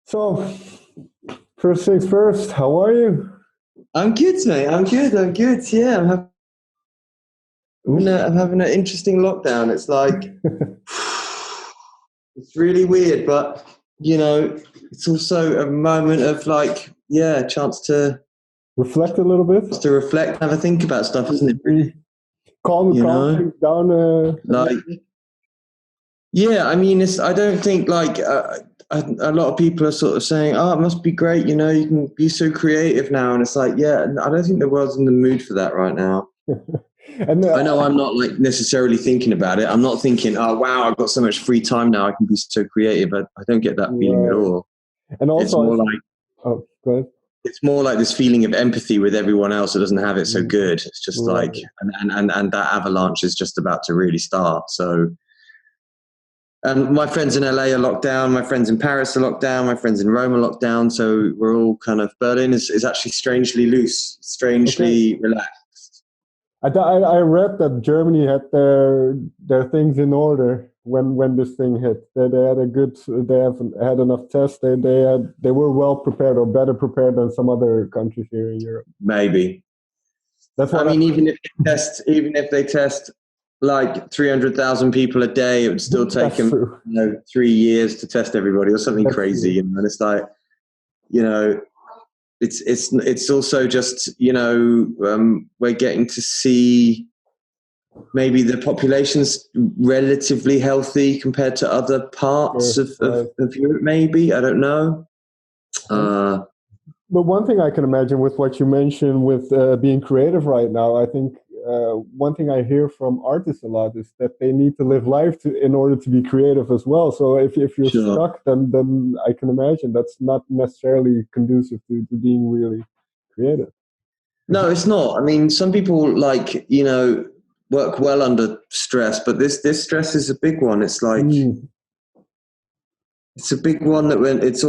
So, first things first, how are you? I'm good, mate. I'm good. Yeah, I'm having an interesting lockdown. It's like, it's really weird, but, it's also a moment of like, chance to reflect a little bit. To reflect, have a think about stuff, isn't it? Really? Calm things down. I mean, I don't think like a lot of people are sort of saying, "Oh, it must be great, you can be so creative now." And it's like, I don't think the world's in the mood for that right now. And I know I'm not like necessarily thinking about it. I'm not thinking, "Oh, wow, I've got so much free time now. I can be so creative." I don't get that feeling at all. And also, it's more like, go ahead. It's more like this feeling of empathy with everyone else that doesn't have it so good. It's just like, and that avalanche is just about to really start. So. And my friends in LA are locked down. My friends in Paris are locked down. My friends in Rome are locked down. So we're all kind of, Berlin is actually strangely loose, strangely relaxed. I read that Germany had their things in order when this thing hit. They have had enough tests. They were well prepared, or better prepared than some other countries here in Europe. Maybe. That's what even if they test like 300,000 people a day, it would still take them 3 years to test everybody or something crazy. And it's like, it's also just, we're getting to see maybe the population's relatively healthy compared to other parts of Europe, maybe. I don't know. But one thing I can imagine with what you mentioned with being creative right now, I think one thing I hear from artists a lot is that they need to live life in order to be creative as well. So if you're stuck, then I can imagine that's not necessarily conducive to being really creative. No, it's not. I mean, some people work well under stress, but this stress is a big one. It's like it's a big one that when it's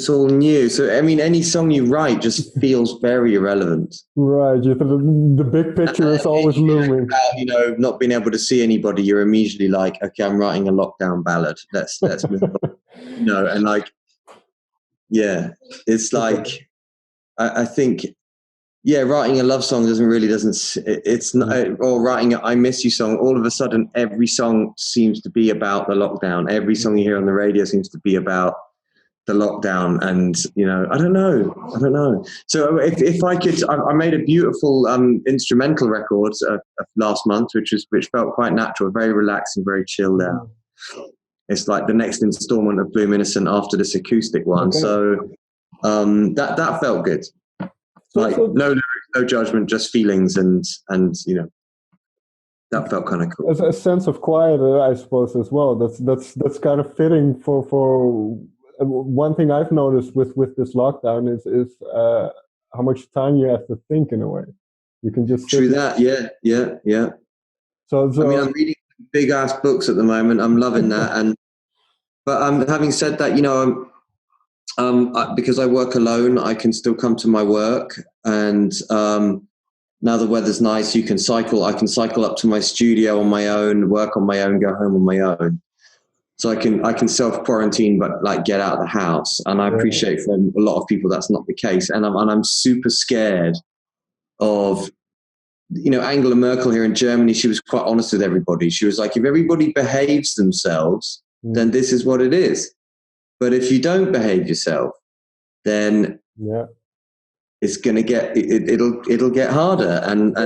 all new. So, I mean, any song you write just feels very irrelevant. Right. The big picture is always looming. About, not being able to see anybody, you're immediately like, okay, I'm writing a lockdown ballad. Let's move on. And like, it's like, I think, writing a love song it's not, or writing an I Miss You song, all of a sudden, every song seems to be about the lockdown. Every song you hear on the radio seems to be about the lockdown, and I don't know. So if I could, I made a beautiful instrumental record last month, which felt quite natural, very relaxed and very chilled out. It's like the next installment of Bluminescent after this acoustic one. Okay. So that felt good. Like no judgment, just feelings, and that felt kind of cool. A sense of quiet, I suppose, as well. That's kind of fitting for. One thing I've noticed with this lockdown is how much time you have to think in a way. You can just true that, yeah. So I mean, I'm reading big ass books at the moment. I'm loving that, but having said that, because I work alone, I can still come to my work, and now the weather's nice. I can cycle up to my studio on my own, work on my own, go home on my own. So I can self-quarantine, but like get out of the house. And I appreciate for a lot of people that's not the case. And I'm super scared of, Angela Merkel here in Germany. She was quite honest with everybody. She was like, if everybody behaves themselves, then this is what it is. But if you don't behave yourself, then it's going to it'll get harder. And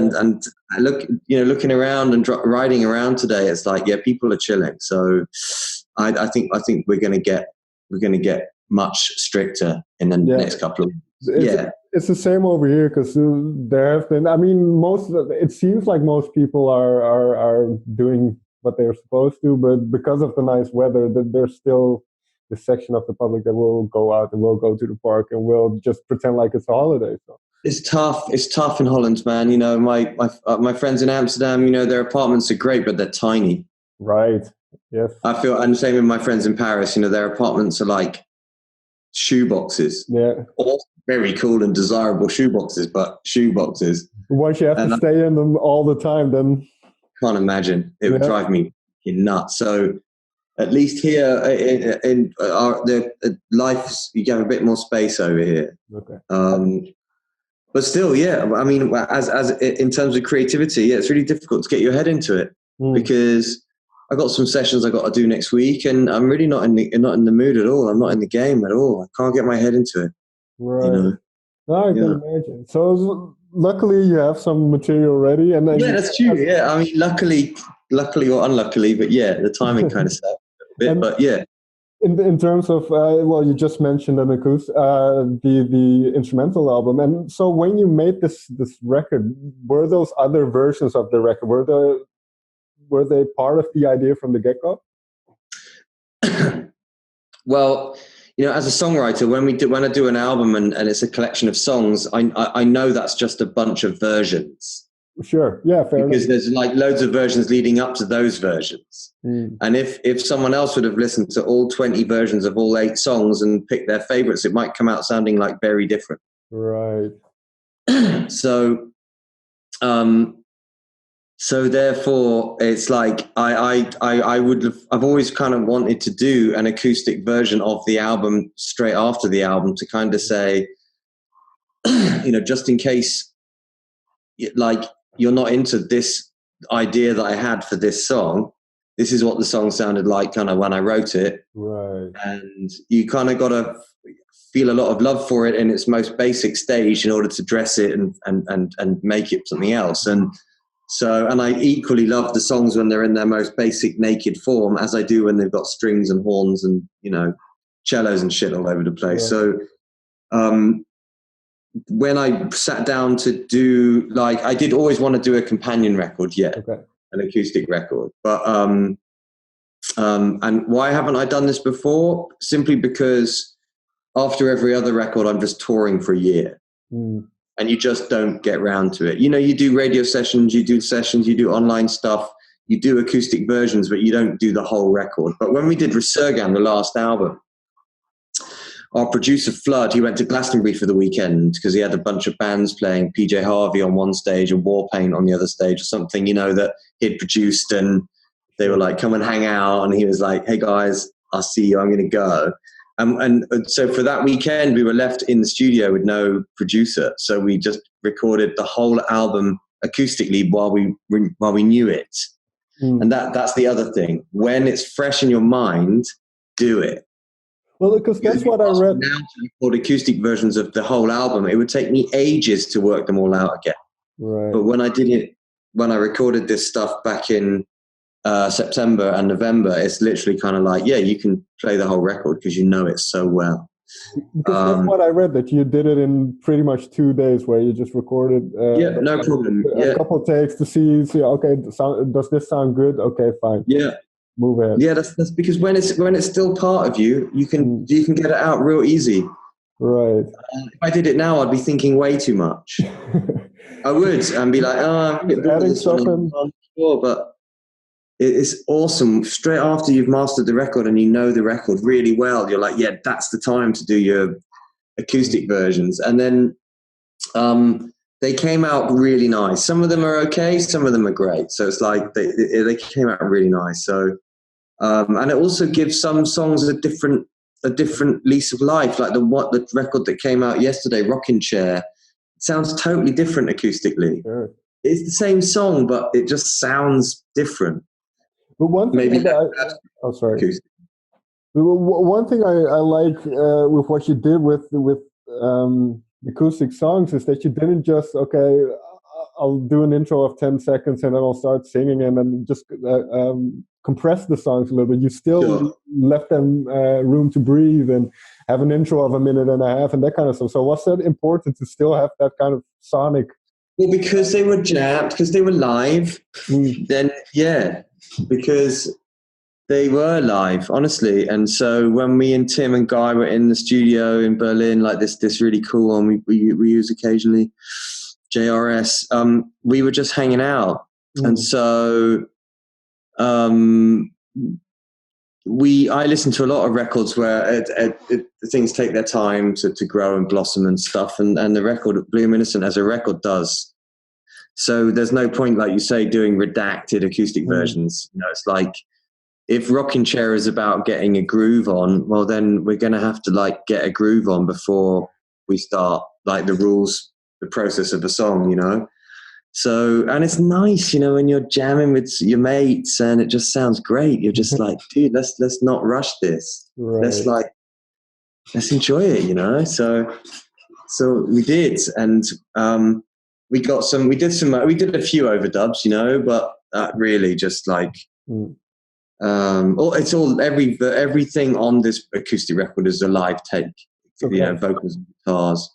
looking around and riding around today, it's like, people are chilling. So I think we're going to get much stricter in the next couple of weeks. It's the same over here, because there have been. I mean, it seems like most people are doing what they're supposed to, but because of the nice weather, there's still this section of the public that will go out and will go to the park and will just pretend like it's a holiday. So it's tough in Holland, man. My friends in Amsterdam, their apartments are great, but they're tiny. Right. Yes. I feel, and same with my friends in Paris. Their apartments are like shoeboxes. Yeah. All very cool and desirable shoeboxes, but shoeboxes. Once you have to stay in them all the time, then can't imagine. It would drive me nuts. So At least here in the life, you have a bit more space over here. Okay. But still, yeah. I mean, as in terms of creativity, yeah, it's really difficult to get your head into it because I got some sessions I got to do next week, and I'm really not in the mood at all. I'm not in the game at all. I can't get my head into it. Right. You know? No, I can imagine. So luckily, you have some material ready, and yeah, that's true. Yeah, I mean, luckily or unluckily, but yeah, the timing kind of sucked a bit. But yeah. In terms of well, you just mentioned an acoustic, the instrumental album, and so when you made this record, were those other versions of the record were they part of the idea from the get-go? Well, you know, as a songwriter, when I do an album and it's a collection of songs, I know that's just a bunch of versions. Sure. Yeah, fair because enough. there's like loads of versions leading up to those versions. And if someone else would have listened to all 20 versions of all 8 songs and picked their favorites, it might come out sounding like very different. Right. So therefore it's like I've always kind of wanted to do an acoustic version of the album straight after the album to kind of say, you know, just in case, like, you're not into this idea that I had for this song, this is what the song sounded like kind of when I wrote it. Right. And you kind of got to feel a lot of love for it in its most basic stage in order to dress it and make it something else. And I equally love the songs when they're in their most basic naked form, as I do when they've got strings and horns and, you know, cellos and shit all over the place. Yeah. So when I sat down to do, like, I did always want to do a companion record, an acoustic record. But and why haven't I done this before? Simply because after every other record, I'm just touring for a year. And you just don't get round to it. You know, you do radio sessions, you do sessions, you do online stuff, you do acoustic versions, but you don't do the whole record. But when we did Resurgam, the last album, our producer Flood, he went to Glastonbury for the weekend because he had a bunch of bands playing, PJ Harvey on one stage and Warpaint on the other stage or something, you know, that he'd produced, and they were like, come and hang out. And he was like, hey guys, I'll see you, I'm going to go. And so for that weekend, we were left in the studio with no producer. So we just recorded the whole album acoustically while we knew it. And that's the other thing. When it's fresh in your mind, do it. Well, because that's what I read. Now to record acoustic versions of the whole album, it would take me ages to work them all out again. Right. But when I recorded this stuff back in September and November, it's literally kind of like, yeah, you can play the whole record because you know it so well. Because that's what I read, that you did it in pretty much 2 days, where you just recorded no problem. A couple takes to see okay, does this sound good? Okay, fine. Yeah. Move ahead. Yeah, that's because when it's still part of you, you can get it out real easy. Right. If I did it now, I'd be thinking way too much. I would, and be like, oh, I'm a bit bored of this one. I'm sure, but it's awesome. Straight after you've mastered the record and you know the record really well, you're like, yeah, that's the time to do your acoustic versions. And then they came out really nice. Some of them are okay, some of them are great. So it's like they came out really nice. So and it also gives some songs a different lease of life. Like the record that came out yesterday, Rocking Chair, it sounds totally different acoustically. Sure. It's the same song, but it just sounds different. But one thing one thing I like with what you did with acoustic songs is that you didn't just, okay, I'll do an intro of 10 seconds and then I'll start singing and then just compress the songs a little bit. You still left them room to breathe and have an intro of 1.5 minutes and that kind of stuff. So was that important to still have that kind of sonic? Well, because they were jammed, because they were live, then yeah, because they were live, honestly. And so when me and Tim and Guy were in the studio in Berlin, like this really cool one we use occasionally, JRS, we were just hanging out. And so I listen to a lot of records where things take their time to grow and blossom and stuff, and the record Bloom Innocent as a record does. So there's no point, like you say, doing redacted acoustic versions. You know, it's like if rocking chair is about getting a groove on, well, then we're going to have to like get a groove on before we start like the process of a song, you know? So, and it's nice, you know, when you're jamming with your mates and it just sounds great. You're just like, dude, let's not rush this. Right. Let's enjoy it, you know? So we did. And, we did a few overdubs, you know, but really just like, everything on this acoustic record is a live take, you know, vocals, guitars,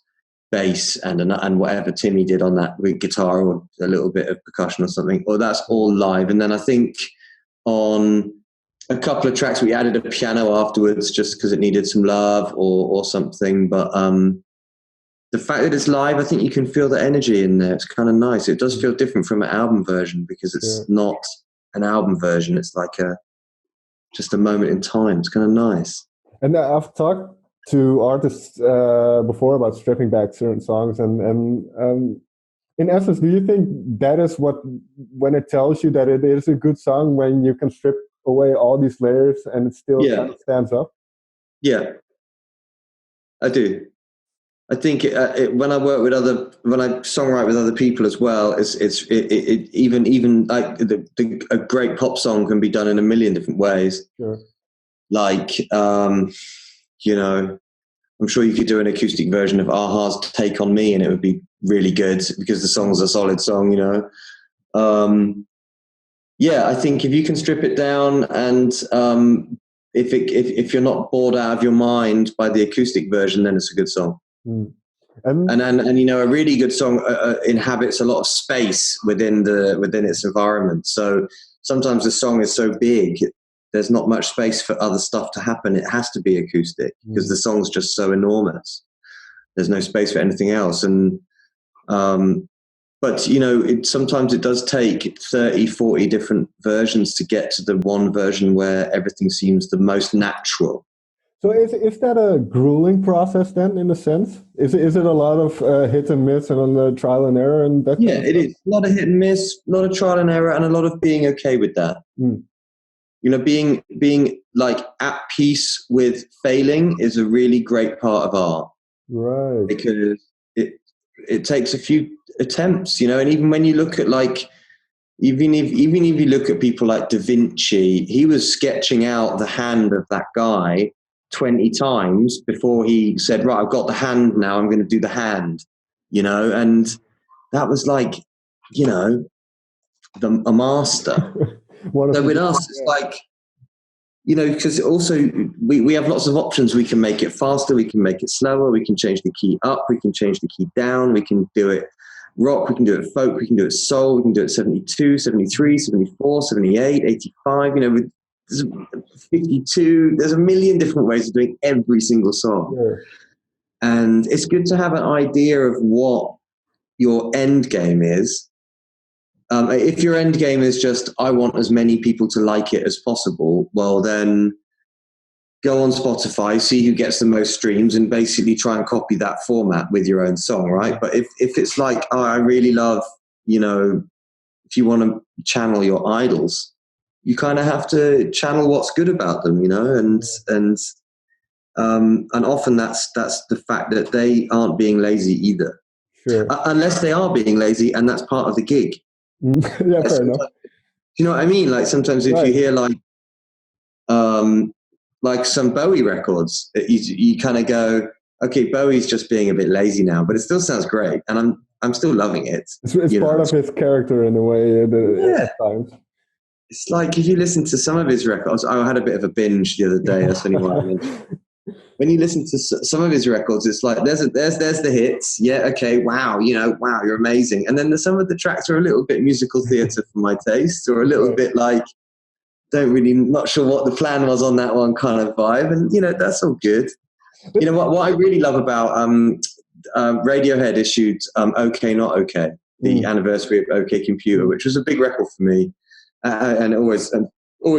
bass, and whatever Timmy did on that with guitar or a little bit of percussion or something. Well, that's all live. And then I think on a couple of tracks we added a piano afterwards just because it needed some love or something. But the fact that it's live, I think you can feel the energy in there. It's kind of nice. It does feel different from an album version because it's not an album version. It's like just a moment in time. It's kind of nice. And I've talked to artists before about stripping back certain songs, and in essence, do you think that is when it tells you that it is a good song, when you can strip away all these layers and it still kind of stands up? Yeah, I do. I think when I songwrite with other people as well, even like a great pop song can be done in a million different ways. Sure. Like, you know, I'm sure you could do an acoustic version of a-ha's Take on Me and it would be really good because the song's a solid song, you know. I think if you can strip it down and if you're not bored out of your mind by the acoustic version, then it's a good song. And you know, a really good song inhabits a lot of space within its environment. So sometimes the song is so big, there's not much space for other stuff to happen. It has to be acoustic because the song's just so enormous. There's no space for anything else. And but you know, sometimes it does take 30, 40 different versions to get to the one version where everything seems the most natural. So is that a grueling process then, in a sense? Is it a lot of hit and miss and a trial and error and that? Yeah, it is. A lot of hit and miss, a lot of trial and error, and a lot of being okay with that. You know, being like at peace with failing is a really great part of art. Right. Because it takes a few attempts, you know, and even when you look at like, even if you look at people like Da Vinci, he was sketching out the hand of that guy 20 times before he said, right, I've got the hand now, I'm going to do the hand, you know, and that was like, you know, a master. So with us, it's like, you know, because also we have lots of options. We can make it faster, we can make it slower, we can change the key up, we can change the key down, we can do it rock, we can do it folk, we can do it soul, we can do it 72, 73, 74, 78, 85, you know, with 52, there's a million different ways of doing every single song. Sure. And it's good to have an idea of what your end game is. If your end game is just, I want as many people to like it as possible, well then go on Spotify, see who gets the most streams and basically try and copy that format with your own song, right? But if it's like, oh, I really love, you know, if you want to channel your idols, you kind of have to channel what's good about them, you know, and often that's the fact that they aren't being lazy either. Sure. Unless they are being lazy, and that's part of the gig. Yeah, fair enough. You know what I mean? Like sometimes if you hear like some Bowie records, you kind of go, okay, Bowie's just being a bit lazy now, but it still sounds great, and I'm still loving it. It's part of his character in a way. At times. It's like if you listen to some of his records. I had a bit of a binge the other day. That's only what I mean. When you listen to some of his records, it's like there's the hits. Yeah, okay, wow, you know, wow, you're amazing. And then some of the tracks are a little bit musical theatre for my taste, or a little bit like not sure what the plan was on that one kind of vibe. And you know, that's all good. You know what I really love about Radiohead issued OK Not OK, the anniversary of OK Computer, which was a big record for me, and it always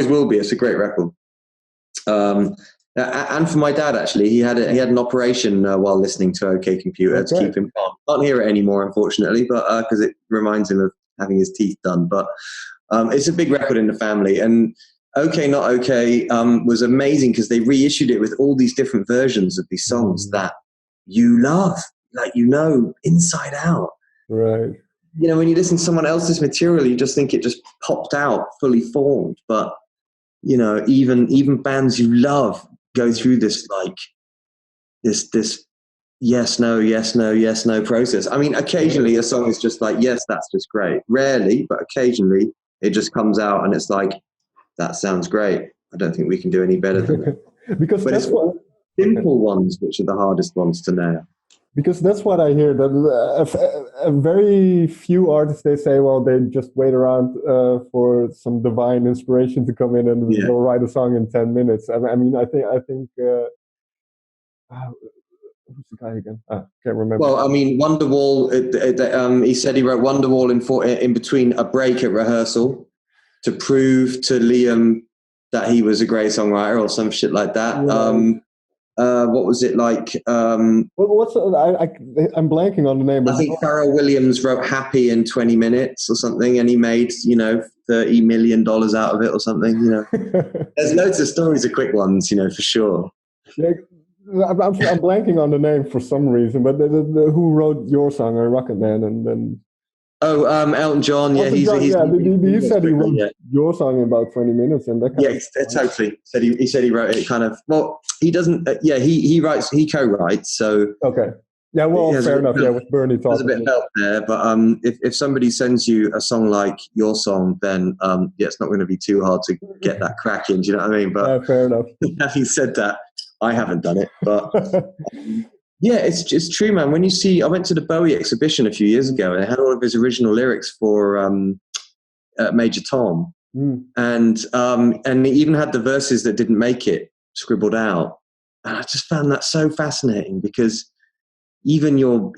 will be. It's a great record. And for my dad, actually, he had an operation while listening to OK Computer to keep him calm. Can't hear it anymore, unfortunately, but because it reminds him of having his teeth done. But it's a big record in the family, and Okay Not Okay was amazing because they reissued it with all these different versions of these songs that you love, like, inside out. Right. When you listen to someone else's material, you just think it just popped out fully formed. But, even bands you love go through this, like, this yes, no, yes, no, yes, no process. I mean, occasionally a song is just like, yes, that's just great. Rarely, but occasionally it just comes out and it's like, that sounds great. I don't think we can do any better than that. Because but that's it's what simple ones which are the hardest ones to nail. Because that's what I hear. That a very few artists, they say, well, they just wait around for some divine inspiration to come in and they'll write a song in 10 minutes. I mean, I think. Who's the guy again? I can't remember. Well, I mean, Wonderwall. He said he wrote Wonderwall in between a break at rehearsal to prove to Liam that he was a great songwriter or some shit like that. Yeah. What was it like? I'm blanking on the name. I think Pharrell Williams wrote Happy in 20 minutes or something, and he made $30 million out of it or something. There's loads of stories of quick ones, for sure. Yeah, I'm blanking on the name for some reason, but who wrote your song, Rocket Man, and then. Elton John. Yeah, he said he wrote your song in about 20 minutes, and that kind of totally. He said he wrote it kind of. Well, he doesn't. He writes. He co-writes. So okay. Yeah. Well, fair enough. Yeah, with Bernie talking. There's a bit of help there, but if somebody sends you a song like your song, then it's not going to be too hard to get that cracking. Do you know what I mean? But fair enough. Having said that, I haven't done it, but. Yeah, it's true, man. When you see, I went to the Bowie exhibition a few years ago, and it had all of his original lyrics for Major Tom, and he even had the verses that didn't make it scribbled out. And I just found that so fascinating because even your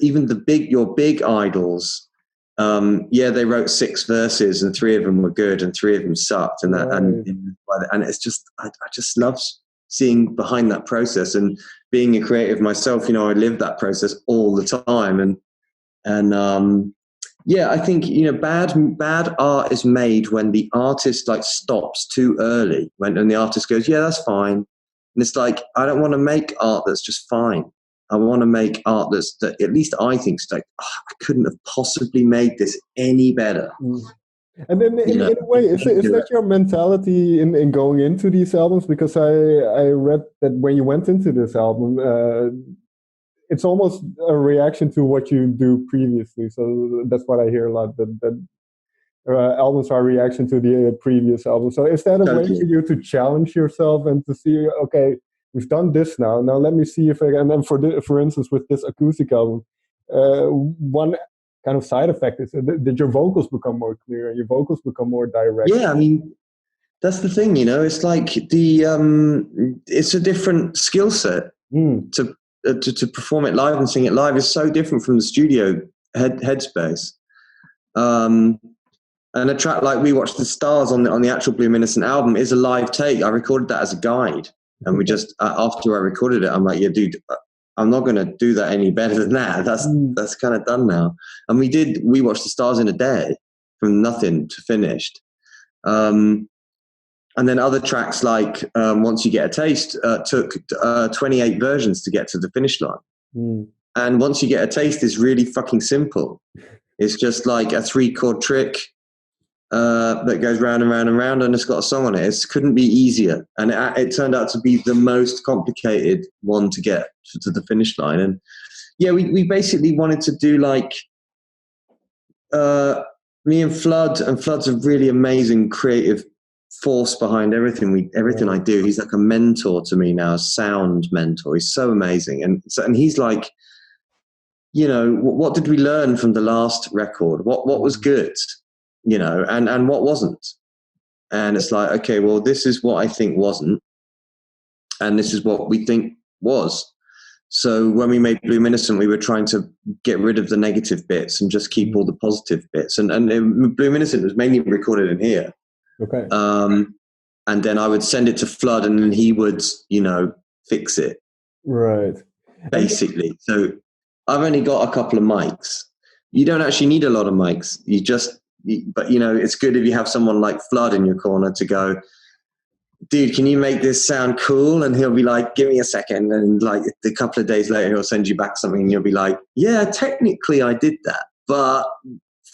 big idols, they wrote 6 verses, and 3 of them were good, and 3 of them sucked, and it's just I just love seeing behind that process. And being a creative myself, I live that process all the time. And I think, bad art is made when the artist stops too early, when the artist goes, yeah, that's fine. And it's like, I don't want to make art that's just fine. I want to make art that at least I think is like, I couldn't have possibly made this any better. And then in a way, is that your mentality in going into these albums? Because I read that when you went into this album, it's almost a reaction to what you do previously. So that's what I hear a lot, that albums are a reaction to the previous album. So is that a way for you to challenge yourself and to see, okay, we've done this now let me see if I can, and then for instance, with this acoustic album, one kind of side effect is that your vocals become more clear and your vocals become more direct. Yeah, I mean, that's the thing, it's like it's a different skill set to perform it live and sing it live is so different from the studio headspace. And a track like We Watch the Stars on the actual Bluminescent album is a live take. I recorded that as a guide, and we just after I recorded it, I'm like, yeah, dude, I'm not going to do that any better than that. That's kind of done now. And We Watched the Stars in a day, from nothing to finished. And then other tracks like Once You Get a Taste took 28 versions to get to the finish line. And Once You Get a Taste is really fucking simple. It's just like a 3-chord trick that goes round and round and round, and it's got a song on it. It couldn't be easier, and it turned out to be the most complicated one to get to the finish line. And yeah, we basically wanted to do like me and Flood's a really amazing creative force behind everything I do. He's like a mentor to me now, a sound mentor. He's so amazing, and he's like, what did we learn from the last record? What was good? And what wasn't. And it's like, okay, well, this is what I think wasn't, and this is what we think was. So when we made Bluminescent, we were trying to get rid of the negative bits and just keep all the positive bits. And Bluminescent was mainly recorded in here. Okay. And then I would send it to Flood, and then he would, fix it. Right. Basically. So I've only got a couple of mics. You don't actually need a lot of mics. But it's good if you have someone like Flood in your corner to go, dude, can you make this sound cool? And he'll be like, give me a second. And like a couple of days later, he'll send you back something and you'll be like, yeah, technically I did that, but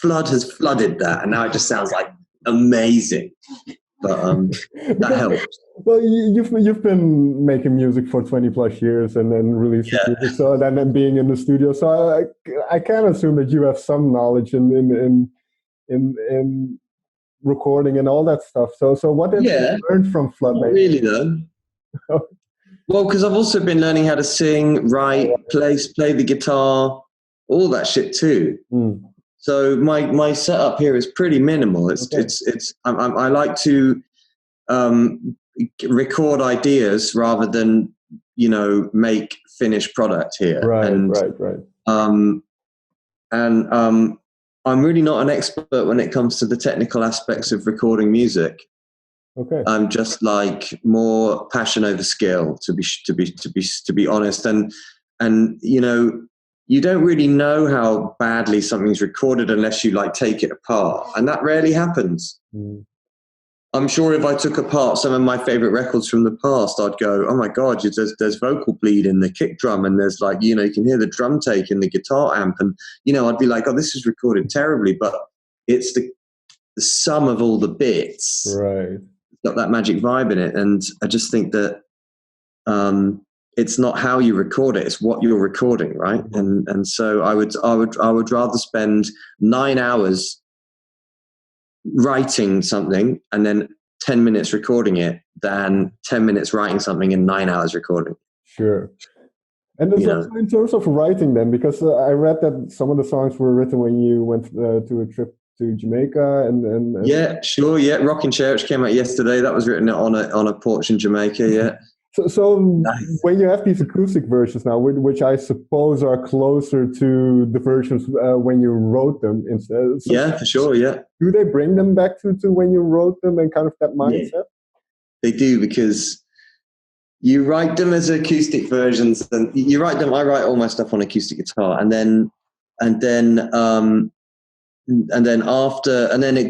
Flood has flooded that. And now it just sounds like amazing. But that helps. Well, you've been making music for 20 plus years and then releasing music, so then being in the studio. So I can assume that you have some knowledge in recording and all that stuff. So what have you learned from Flood? Not really though. Well, because I've also been learning how to sing, write, play the guitar, all that shit too. So my setup here is pretty minimal. I like to record ideas rather than make finished product here. Right. I'm really not an expert when it comes to the technical aspects of recording music. Okay. I'm just like more passion over skill, to be honest, and you don't really know how badly something's recorded unless you like take it apart, and that rarely happens. I'm sure if I took apart some of my favorite records from the past, I'd go, oh my God, there's vocal bleed in the kick drum, and there's like, you can hear the drum take in the guitar amp, and I'd be like, oh, this is recorded terribly, but it's the sum of all the bits. Right. It's got that magic vibe in it, and I just think that it's not how you record it, it's what you're recording, right? And so I would rather spend 9 hours writing something and then 10 minutes recording it than 10 minutes writing something and 9 hours recording. Sure. And also in terms of writing then, because I read that some of the songs were written when you went to a trip to Jamaica and yeah, sure, yeah. Rocking Chair, which came out yesterday, that was written on a porch in Jamaica, yeah. So nice. When you have these acoustic versions now, which I suppose are closer to the versions when you wrote them instead. So yeah, for sure, yeah. Do they bring them back to when you wrote them and kind of that mindset? Yeah. They do, because you write them as acoustic versions, and you write them. I write all my stuff on acoustic guitar, and then it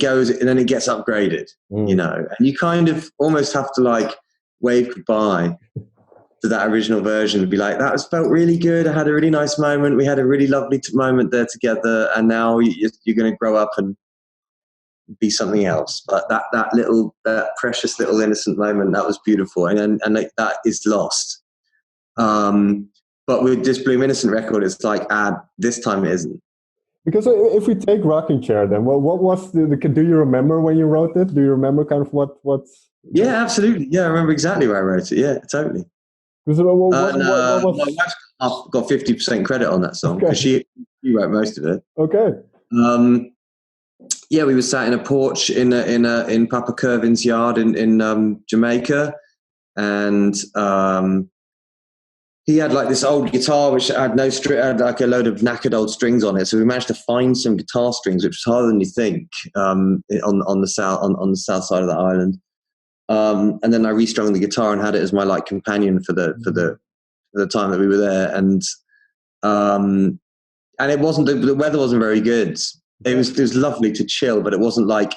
goes, and then it gets upgraded, and you kind of almost have to like wave goodbye to that original version and be like, that felt really good. I had a really nice moment. We had a really lovely moment there together, and now you're going to grow up and be something else. But that precious little innocent moment, that was beautiful, and that is lost. But with this Bloom Innocent record, it's like, this time it isn't. Because if we take Rocking Chair, then what was do you remember when you wrote it? Do you remember kind of what's? Yeah, absolutely. Yeah, I remember exactly where I wrote it. Yeah, totally. My wife's got 50% credit on that song because she wrote most of it. Okay. Yeah, we were sat in a porch in Papa Kervin's yard in Jamaica, and he had like this old guitar which had no string, had like a load of knackered old strings on it. So we managed to find some guitar strings, which was harder than you think, on the south side of the island. And then I restrung the guitar and had it as my like companion for the time that we were there. And it wasn't, the weather wasn't very good. It was lovely to chill, but it wasn't like,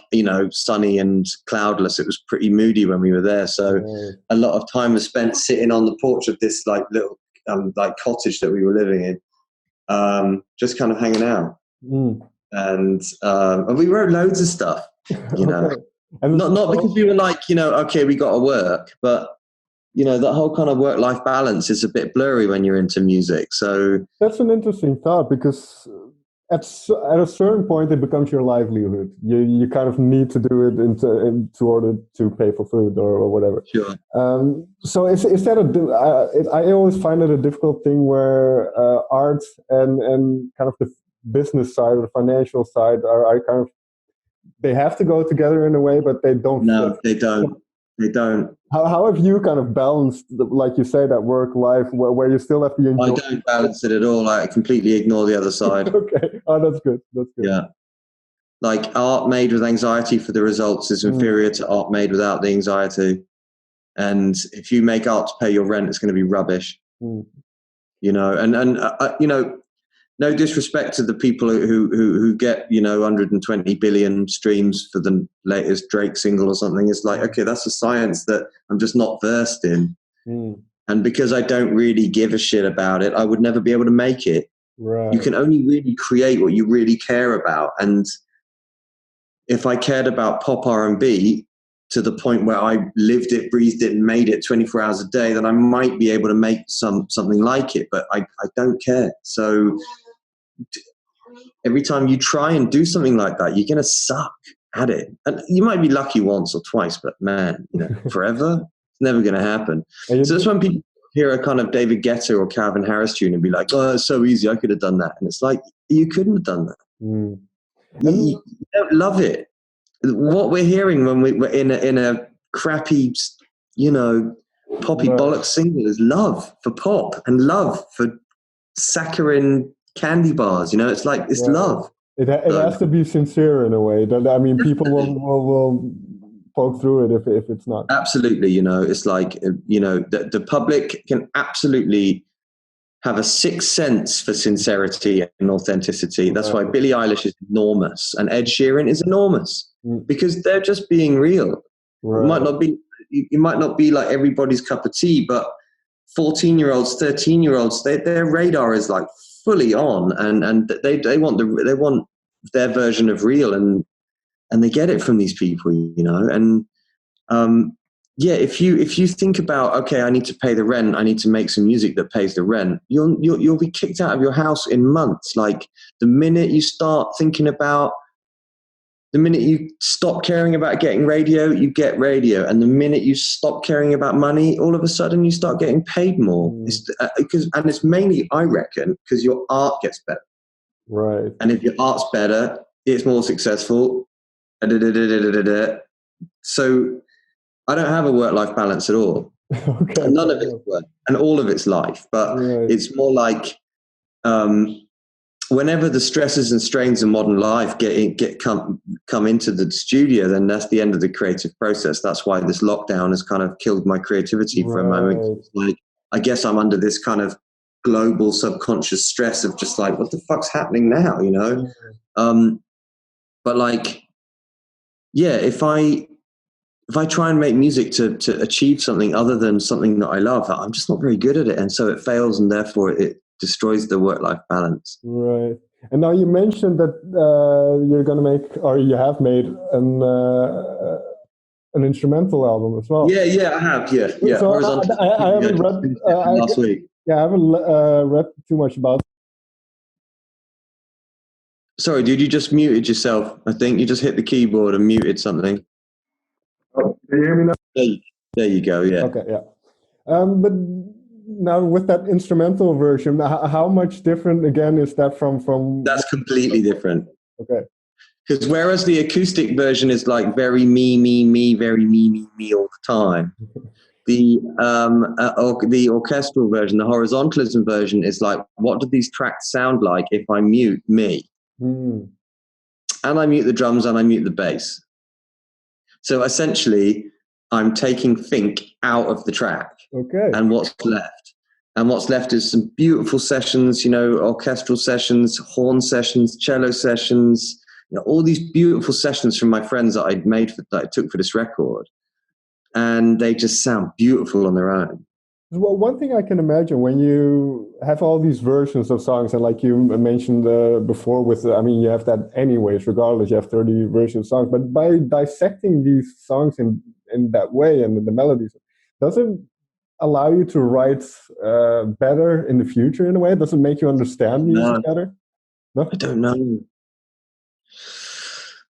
sunny and cloudless. It was pretty moody when we were there. So a lot of time was spent sitting on the porch of this like little like cottage that we were living in, just kind of hanging out. And we wrote loads of stuff, And not because we were like, okay, we got to work, but that whole kind of work-life balance is a bit blurry when you're into music. So that's an interesting thought, because at a certain point it becomes your livelihood. You kind of need to do it in order to pay for food or whatever. Sure. So is that I always find it a difficult thing where art and kind of the business side or the financial side are kind of, they have to go together in a way, but they don't. No, they don't. They don't. How have you kind of balanced, like you say, that work life where you still have to enjoy? I don't balance it at all. I completely ignore the other side. Okay. Oh, that's good. That's good. Yeah. Like art made with anxiety for the results is inferior to art made without the anxiety. And if you make art to pay your rent, it's going to be rubbish. And no disrespect to the people who get, 120 billion streams for the latest Drake single or something. It's like, okay, that's a science that I'm just not versed in. And because I don't really give a shit about it, I would never be able to make it. Right. You can only really create what you really care about. And if I cared about pop R&B to the point where I lived it, breathed it, and made it 24 hours a day, then I might be able to make something like it, but I don't care. So every time you try and do something like that, you're going to suck at it. And you might be lucky once or twice, but man, forever, it's never going to happen. So that's when people hear a kind of David Guetta or Calvin Harris tune and be like, oh, it's so easy, I could have done that. And it's like, you couldn't have done that. You don't love it. What we're hearing when we're in a crappy, poppy bollocks single is love for pop and love for saccharine candy bars. It's like, it's love. It has to be sincere in a way. I mean, people will poke through it if it's not. Absolutely. It's like, the public can absolutely have a sixth sense for sincerity and authenticity. That's why Billie Eilish is enormous and Ed Sheeran is enormous, because they're just being real. Right. It might not be like everybody's cup of tea, but 14-year-olds, 13-year-olds, their radar is like fully on, and they want their version of real, and they get it from these people, and if you think about, okay, I need to pay the rent, I need to make some music that pays the rent, you'll be kicked out of your house in months. Like the minute you start thinking about, the minute you stop caring about getting radio, you get radio, and the minute you stop caring about money, all of a sudden you start getting paid more. It's mainly, I reckon, because your art gets better. Right. And if your art's better, it's more successful. So I don't have a work-life balance at all. Okay. And none of it's work, and all of it's life. But it's more like whenever the stresses and strains of modern life come into the studio, then that's the end of the creative process. That's why this lockdown has kind of killed my creativity for a moment. It's like, I guess I'm under this kind of global subconscious stress of just like, what the fuck's happening now, But like, if I try and make music to achieve something other than something that I love, I'm just not very good at it. And so it fails, and therefore it destroys the work-life balance. Right. And now you mentioned that you're going to make, or you have made an instrumental album as well. Yeah, I have. Yeah. So I haven't read last week. Yeah, I haven't read too much about. Sorry, dude, you just muted yourself. I think you just hit the keyboard and muted something. Oh, can you hear me now? There you go. Yeah. Okay. Yeah. But now with that instrumental version, how much different again is that from? That's completely different. Okay. Because whereas the acoustic version is like very me, very me all the time, the orchestral version, the horizontalism version, is like, what do these tracks sound like if I mute me? And I mute the drums and I mute the bass. So essentially, I'm taking Fink out of the track. Okay. And what's left is some beautiful sessions, orchestral sessions, horn sessions, cello sessions, all these beautiful sessions from my friends that I took for this record. And they just sound beautiful on their own. Well, one thing I can imagine when you have all these versions of songs, and like you mentioned before, you have that anyways, regardless, you have 30 versions of songs, but by dissecting these songs in that way and the melodies, does it allow you to write better in the future in a way? Does it make you understand music better? No?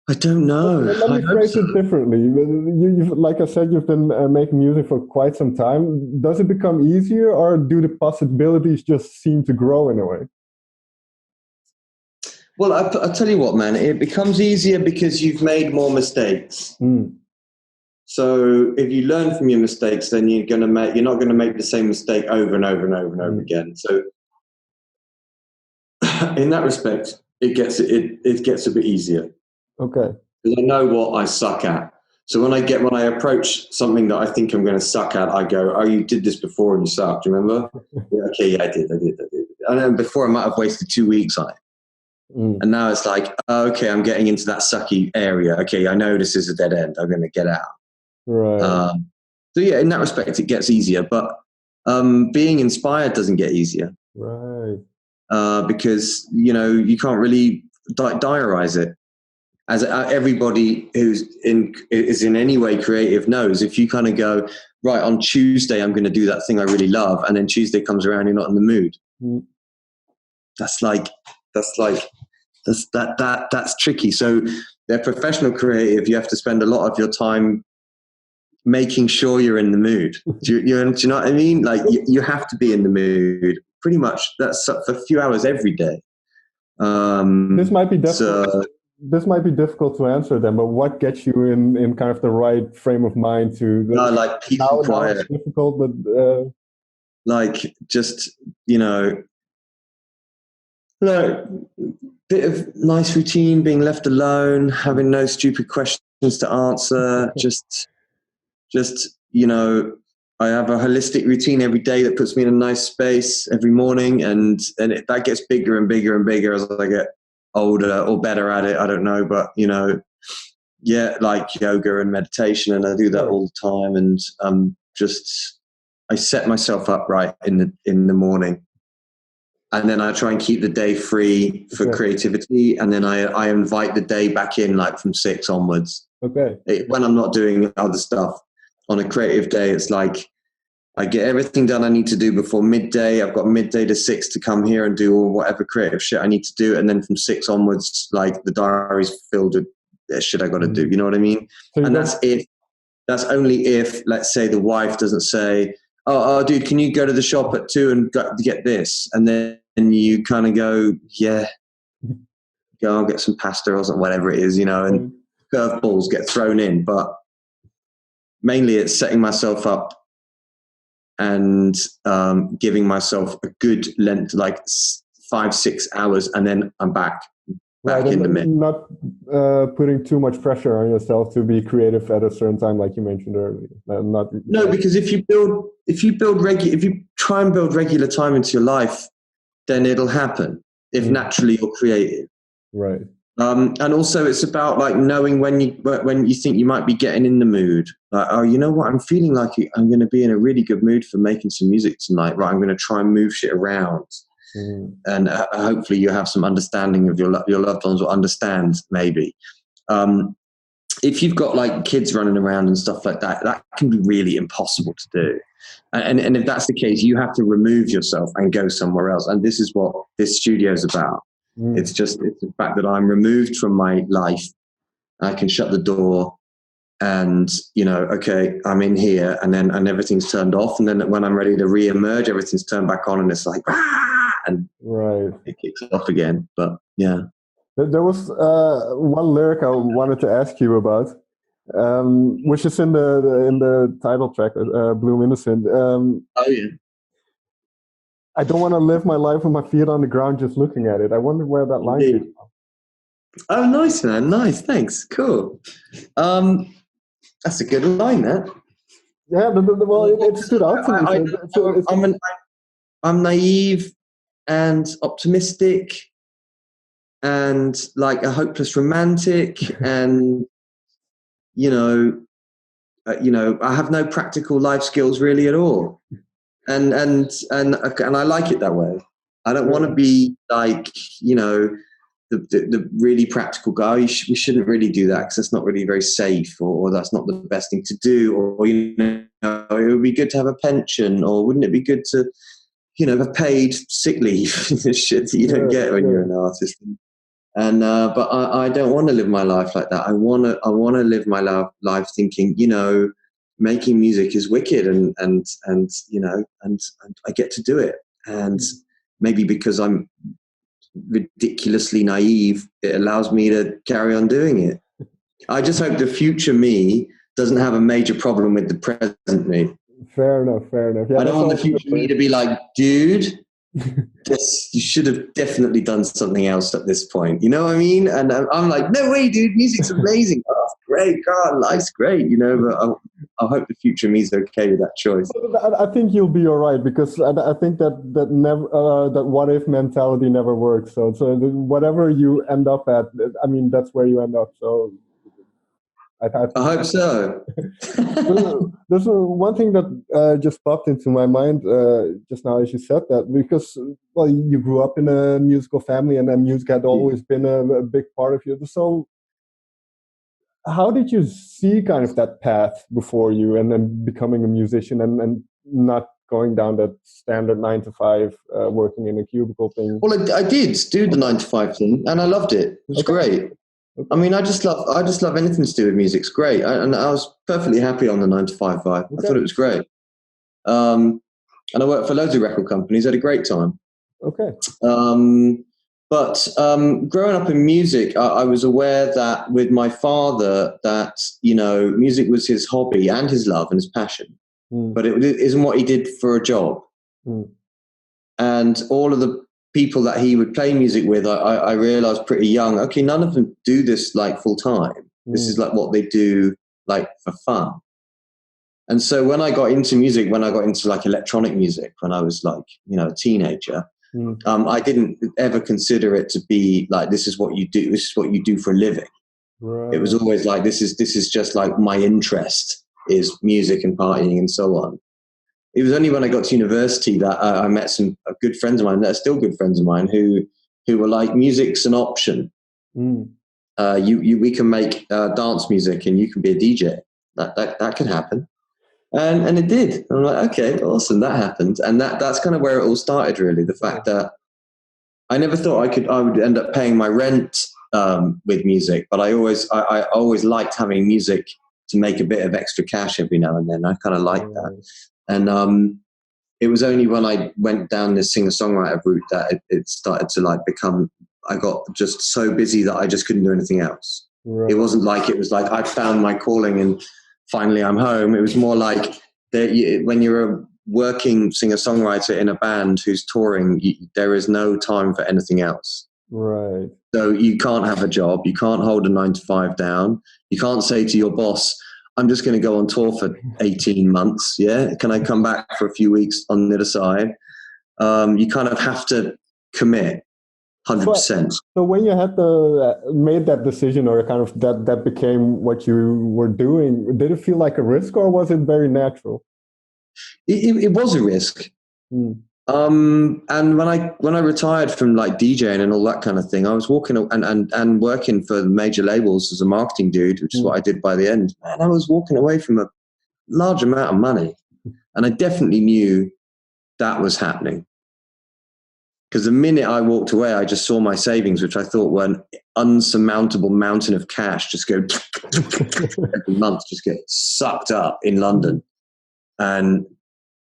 I don't know. Let me phrase it differently. You've, like I said, you've been making music for quite some time. Does it become easier, or do the possibilities just seem to grow in a way? Well, I'll tell you what, man. It becomes easier because you've made more mistakes. So if you learn from your mistakes, then you're not going to make the same mistake over and over and over and over again. So in that respect, it gets a bit easier. Okay. Because I know what I suck at. So when I approach something that I think I'm going to suck at, I go, "Oh, you did this before and you sucked. Do you remember?" I did. I know before I might have wasted 2 weeks on it. And now it's like, okay, I'm getting into that sucky area. Okay, I know this is a dead end. I'm going to get out. Right. So yeah, in that respect, it gets easier. But being inspired doesn't get easier. Right. Because, you can't really diarize it. As everybody is in any way creative knows, if you kind of go, right, on Tuesday, I'm going to do that thing I really love. And then Tuesday comes around, you're not in the mood. That's tricky. So they're professional creative. You have to spend a lot of your time making sure you're in the mood. Do you know what I mean? Like you have to be in the mood pretty much. That's for a few hours every day. This might be difficult. This might be difficult to answer then, but what gets you in kind of the right frame of mind to like peace and quiet? It's difficult, but like just bit of nice routine, being left alone, having no stupid questions to answer. just I have a holistic routine every day that puts me in a nice space every morning, and that gets bigger and bigger and bigger as I get older or better at it. I don't know, but like yoga and meditation, and I do that all the time. And I set myself up right in the morning, and then I try and keep the day free for creativity, and then I invite the day back in like from 6 onwards. Okay. When I'm not doing other stuff on a creative day, it's like I get everything done I need to do before midday. I've got midday to 6 to come here and do whatever creative shit I need to do. And then from 6 onwards, like the diary's filled with shit I got to do. You know what I mean? So and that's only if, let's say, the wife doesn't say, oh, dude, can you go to the shop at 2 and get this? And then you kind of go, yeah, go, I'll get some pasta or something, whatever it is, and curveballs get thrown in. But mainly it's setting myself up and giving myself a good length, like 5-6 hours, and then I'm back in the mix. Not putting too much pressure on yourself to be creative at a certain time, like you mentioned earlier. No, because if you try and build regular time into your life, then it'll happen. If naturally you're creative, right? And also it's about like knowing when you think you might be getting in the mood. Like, oh, you know what? I'm feeling like I'm going to be in a really good mood for making some music tonight. Right, I'm going to try and move shit around, and hopefully you have some understanding of your loved ones, or understand maybe. If you've got like kids running around and stuff like that, that can be really impossible to do. And if that's the case, you have to remove yourself and go somewhere else. And this is what this studio is about. It's the fact that I'm removed from my life. I can shut the door and, okay, I'm in here, and everything's turned off. And then when I'm ready to re-emerge, everything's turned back on, and it's like, and it kicks off again. But yeah. There was one lyric I wanted to ask you about, which is in the title track, Bloom Innocent. Oh yeah. I don't want to live my life with my feet on the ground just looking at it. I wonder where that line came from. Oh, nice, man. Nice. Thanks. Cool. That's a good line, that. Yeah, well, it stood out to me. I'm naive and optimistic and like a hopeless romantic, and I have no practical life skills really at all. And I like it that way. I don't want to be like, the really practical guy. We shouldn't really do that, because that's not really very safe, or that's not the best thing to do. Or, it would be good to have a pension, or wouldn't it be good to, have paid sick leave? Shit that you don't get when you're an artist. And but I don't want to live my life like that. I want to live my life thinking, making music is wicked, and I get to do it. And maybe because I'm ridiculously naive, it allows me to carry on doing it. I just hope the future me doesn't have a major problem with the present me. Fair enough. Yeah, I don't want the future me to be like, dude, you should have definitely done something else at this point. You know what I mean? And I'm like, no way, dude, music's amazing. Oh, great, God, life's great, but I hope the future me is okay with that choice. I think you'll be all right, because I think that never that what if mentality never works. So whatever you end up at, I mean, that's where you end up. So I hope so. There's one thing that just popped into my mind just now as you said that, because, well, you grew up in a musical family, and then music had always been a big part of you. So how did you see kind of that path before you, and then becoming a musician, and not going down that standard 9 to 5 working in a cubicle thing? Well, I did do the 9 to 5 thing, and I loved it. It was great. Okay. I mean, I just love anything to do with music. It's great, and I was perfectly happy on the 9 to 5 vibe. Okay. I thought it was great. And I worked for loads of record companies. I had a great time. Okay. But growing up in music, I was aware that with my father, that, you know, music was his hobby and his love and his passion, but it isn't what he did for a job. And all of the people that he would play music with, I realized pretty young, okay, none of them do this like full time. This is like what they do like for fun. And so when I got into music, when I got into like electronic music, when I was like, you know, a teenager, I didn't ever consider it to be like, this is what you do. This is what you do for a living. Right. It was always like, this is just like my interest is music and partying and so on. It was only when I got to university that I met some good friends of mine that are still good friends of mine who were like, music's an option. We can make dance music and you can be a DJ. That could happen. And it did. And I'm like, okay, awesome, that happened. And that's kind of where it all started, really. The fact that I never thought I would end up paying my rent with music, but I always liked having music to make a bit of extra cash every now and then. I kind of liked that. And it was only when I went down this singer-songwriter route that it started to like become, I got just so busy that I just couldn't do anything else. Right. It wasn't like, it was like I found my calling and finally I'm home. It was more like when you're a working singer-songwriter in a band who's touring, there is no time for anything else. Right. So you can't have a job. You can't hold a 9 to 5 down. You can't say to your boss, I'm just going to go on tour for 18 months. Yeah. Can I come back for a few weeks on the other side? You kind of have to commit 100%. So when you had made that decision, or kind of that became what you were doing, did it feel like a risk, or was it very natural? It was a risk. And when I retired from like DJing and all that kind of thing, I was walking and working for major labels as a marketing dude, which is what I did by the end. Man, I was walking away from a large amount of money, and I definitely knew that was happening. Because the minute I walked away, I just saw my savings, which I thought were an unsurmountable mountain of cash, just go every month, just get sucked up in London. And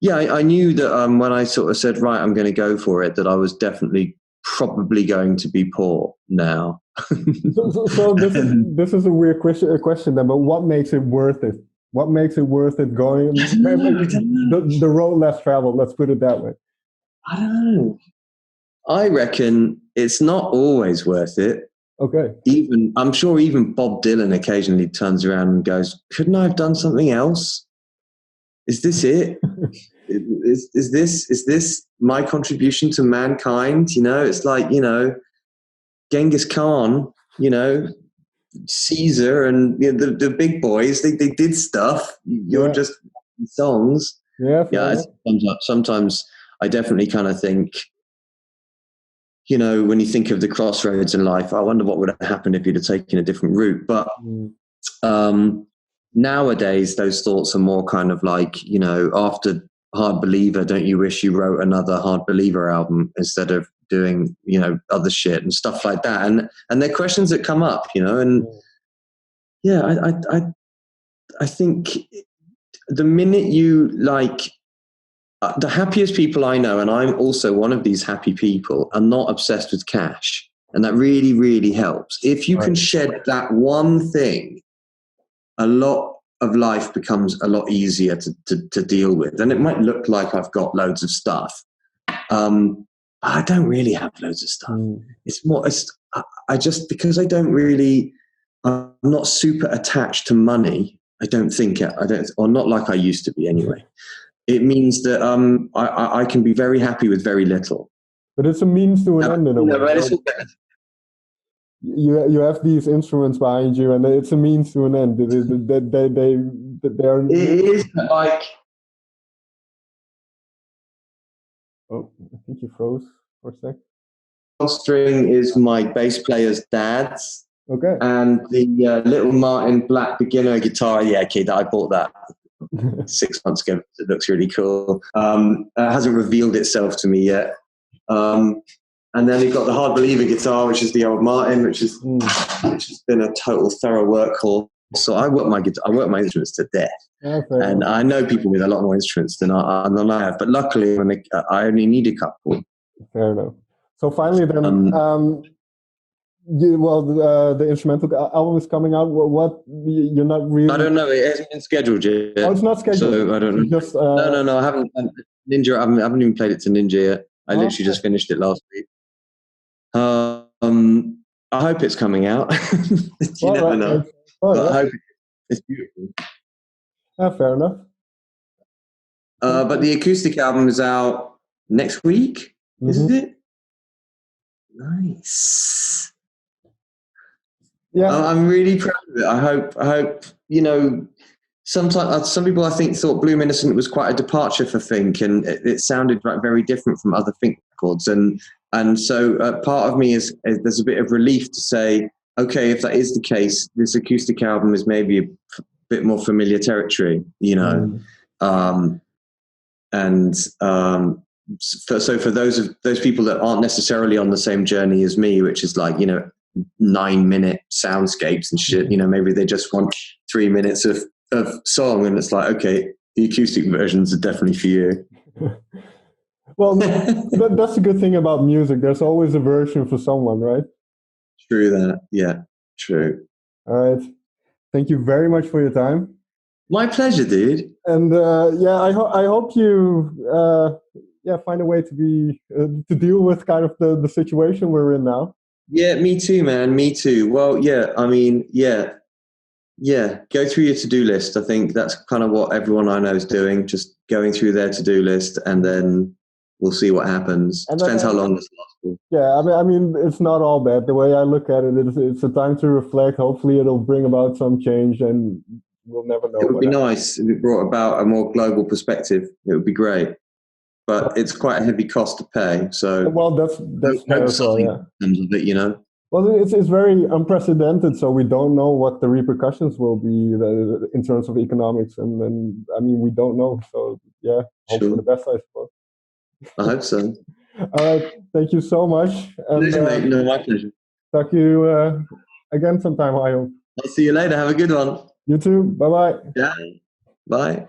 yeah, I knew that when I sort of said, right, I'm going to go for it, that I was definitely probably going to be poor now. so this is a weird question then, but what makes it worth it? What makes it worth it going the road less traveled? Let's put it that way. I don't know. I reckon it's not always worth it. Okay. I'm sure even Bob Dylan occasionally turns around and goes, couldn't I have done something else? Is this it? Is this my contribution to mankind? You know, it's like, you know, Genghis Khan, you know, Caesar, and you know, the big boys, they did stuff. You're just songs. Yeah. Sometimes I definitely kind of think, you know, when you think of the crossroads in life, I wonder what would have happened if you'd have taken a different route. But nowadays, those thoughts are more kind of like, you know, after Hard Believer, don't you wish you wrote another Hard Believer album instead of doing, you know, other shit and stuff like that. And they're questions that come up, you know, and yeah, I think the minute you like, the happiest people I know, and I'm also one of these happy people, are not obsessed with cash. And that really, really helps. If you can shed that one thing, a lot of life becomes a lot easier to deal with. And it might look like I've got loads of stuff. I don't really have loads of stuff. It's more, because I'm not super attached to money. I don't think I don't, or not like I used to be anyway. It means that I can be very happy with very little. But it's a means to an end in a way. But it's all good. You have these instruments behind you, and it's a means to an end. They are. It is like. Oh, I think you froze for a sec. String is my bass player's dad's. Okay. And the Little Martin black beginner guitar, kid, I bought that 6 months ago. It looks really cool. It hasn't revealed itself to me yet. And then we've got the Hard Believer guitar, which is the old Martin, which has been a total thorough workhorse. So I work my instruments to death. Okay. And I know people with a lot more instruments than I have. But luckily, I only need a couple. Fair enough. So finally, then, the instrumental album is coming out. What you're not really? I don't know. It hasn't been scheduled yet. Oh, it's not scheduled. So I don't know. Just, No. I haven't. Ninja. I haven't even played it to Ninja yet. I literally just finished it last week. I hope it's coming out. You never know. But I hope it's beautiful. Fair enough. But the acoustic album is out next week, isn't it? Nice. Yeah, I'm really proud of it. I hope sometimes some people I think thought Bloom Innocent was quite a departure for Fink, and it sounded very different from other Fink records, and so part of me is there's a bit of relief to say, okay, if that is the case, this acoustic album is maybe a bit more familiar territory, So for those people that aren't necessarily on the same journey as me, which is like 9-minute soundscapes and shit, maybe they just want 3 minutes of song, and it's like, okay, the acoustic versions are definitely for you. Well, that's the good thing about music. There's always a version for someone, right? True that. Yeah, true. All right. Thank you very much for your time. My pleasure, dude. And I hope you find a way to deal with kind of the situation we're in now. Yeah, me too, man. Me too. Well, go through your to-do list. I think that's kind of what everyone I know is doing, just going through their to-do list, and then we'll see what happens. Depends how long this lasts for. Yeah, I mean, it's not all bad. The way I look at it, it's a time to reflect. Hopefully it'll bring about some change, and we'll never know. It would be nice if it brought about a more global perspective. It would be great. But it's quite a heavy cost to pay. So that's fair as well, yeah. In terms of it, Well, it's very unprecedented, so we don't know what the repercussions will be in terms of economics, and we don't know. So hope for the best, I suppose. I hope so. All right, thank you so much. Pleasure, mate. No, my pleasure. Talk to you again sometime, I hope. I'll see you later. Have a good one. You too. Bye-bye. Yeah. Bye.